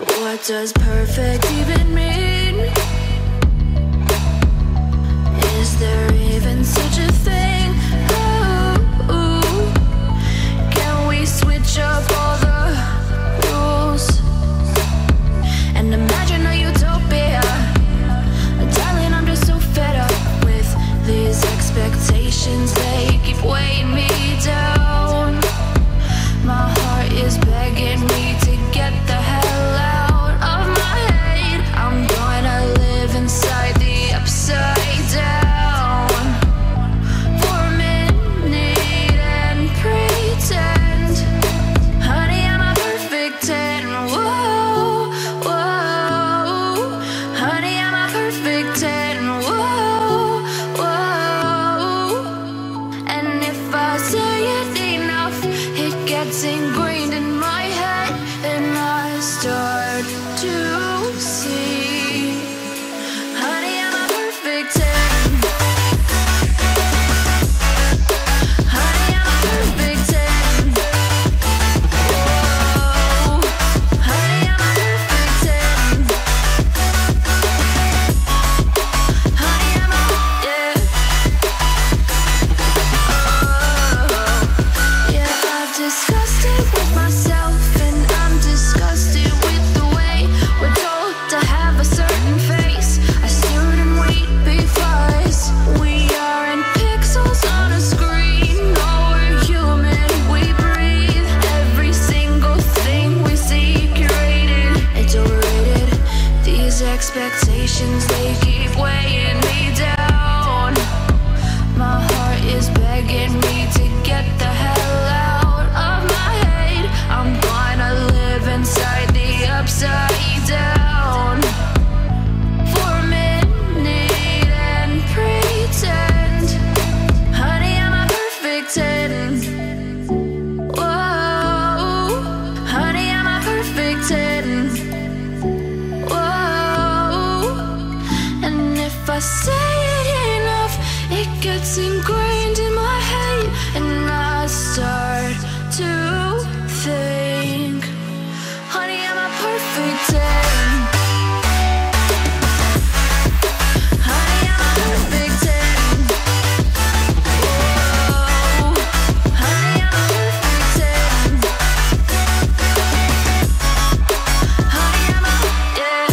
What does perfect even mean? Is there even such a thing? Ooh, can we switch up all the rules and imagine a utopia? Darling, I'm just so fed up with these expectations. They keep weighing me down. My heart is begging me to get the hell out of my head. I'm gonna live inside the upside down for a minute and pretend, honey, I'm a perfect 10. Whoa, whoa, honey, I'm a perfect 10. Whoa, whoa, and if I say it enough, it gets ingrained in my head, and I start to see, honey, I'm a perfect 10. Honey, I'm a perfect 10. Whoa, honey, I'm a perfect 10. Honey, I'm a, yeah. Yeah, I've discussed it with myself, and I'm disgusted with the way we're told to have a certain face, a certain weight, because we aren't pixels on a screen. No, we're human, we breathe. Every single thing we see curated, it's overrated. These expectations, they keep weighing me down. My heart is begging me to get the hell out of my head. I'm gonna live inside the upside down for a minute and pretend, honey, I'm a perfect 10. Whoa, honey, I'm a perfect 10. Whoa, and if I say it enough, it gets ingrained in my head, and I start to think, honey, I'm a perfect 10. Honey, I'm a perfect 10. Whoa, honey, I'm a perfect 10. Honey, I'm a, yeah.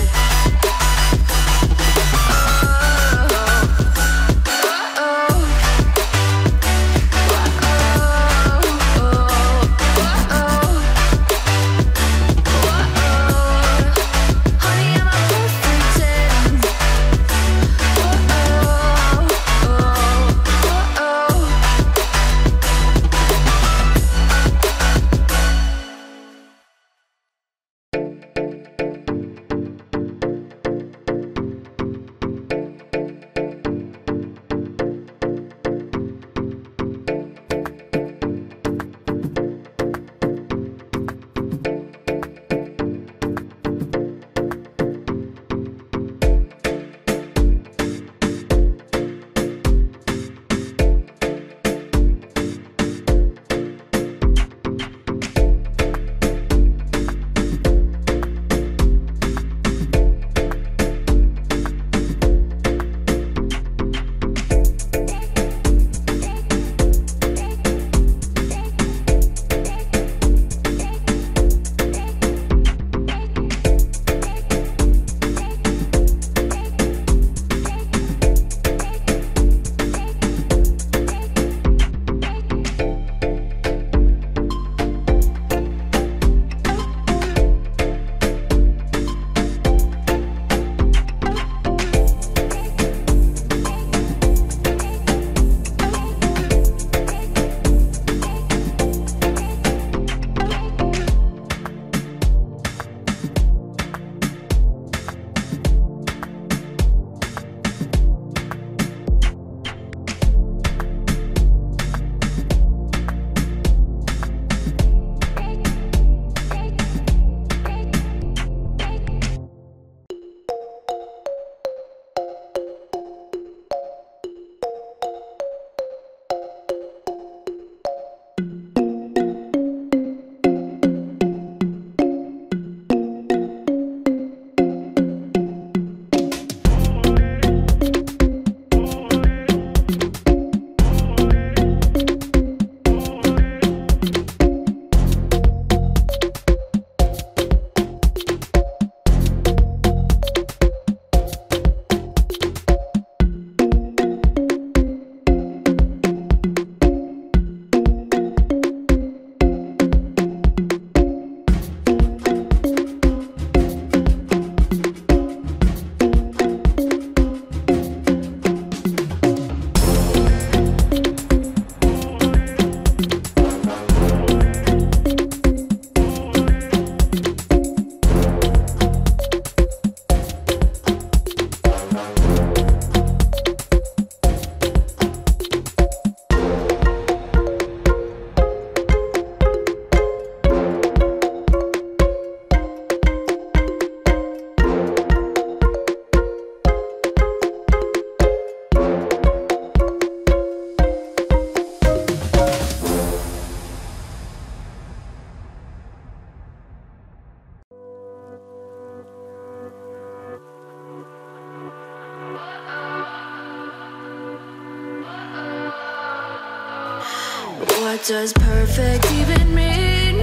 What does perfect even mean?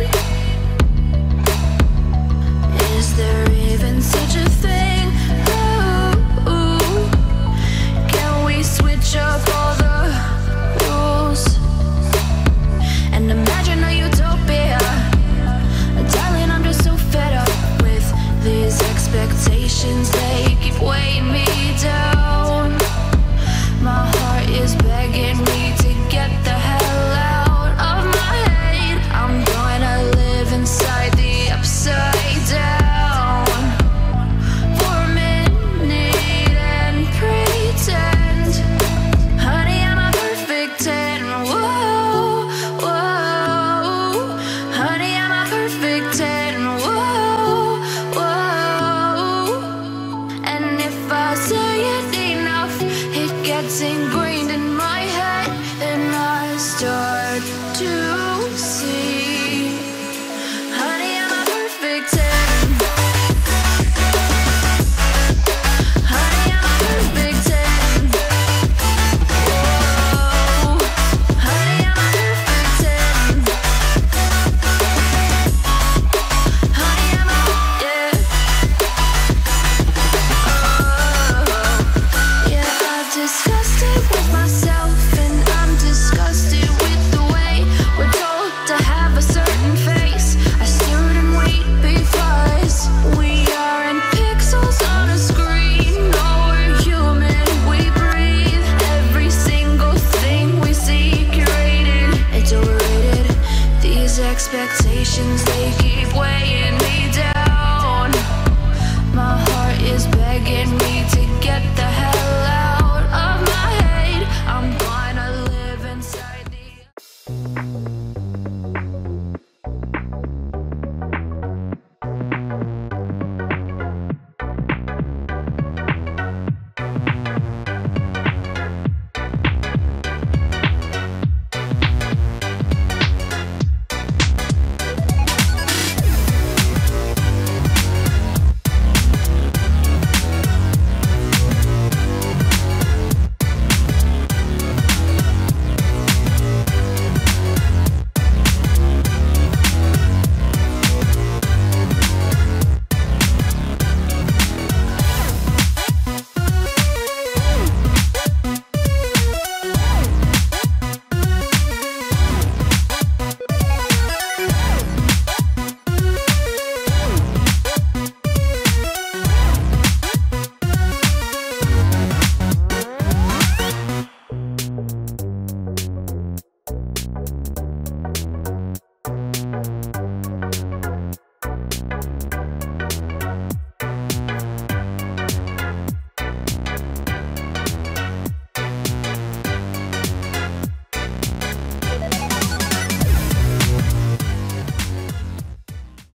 Is there even such a thing? Ooh, can we switch up all the rules and imagine a utopia? Darling, I'm just so fed up with these expectations. They keep weighing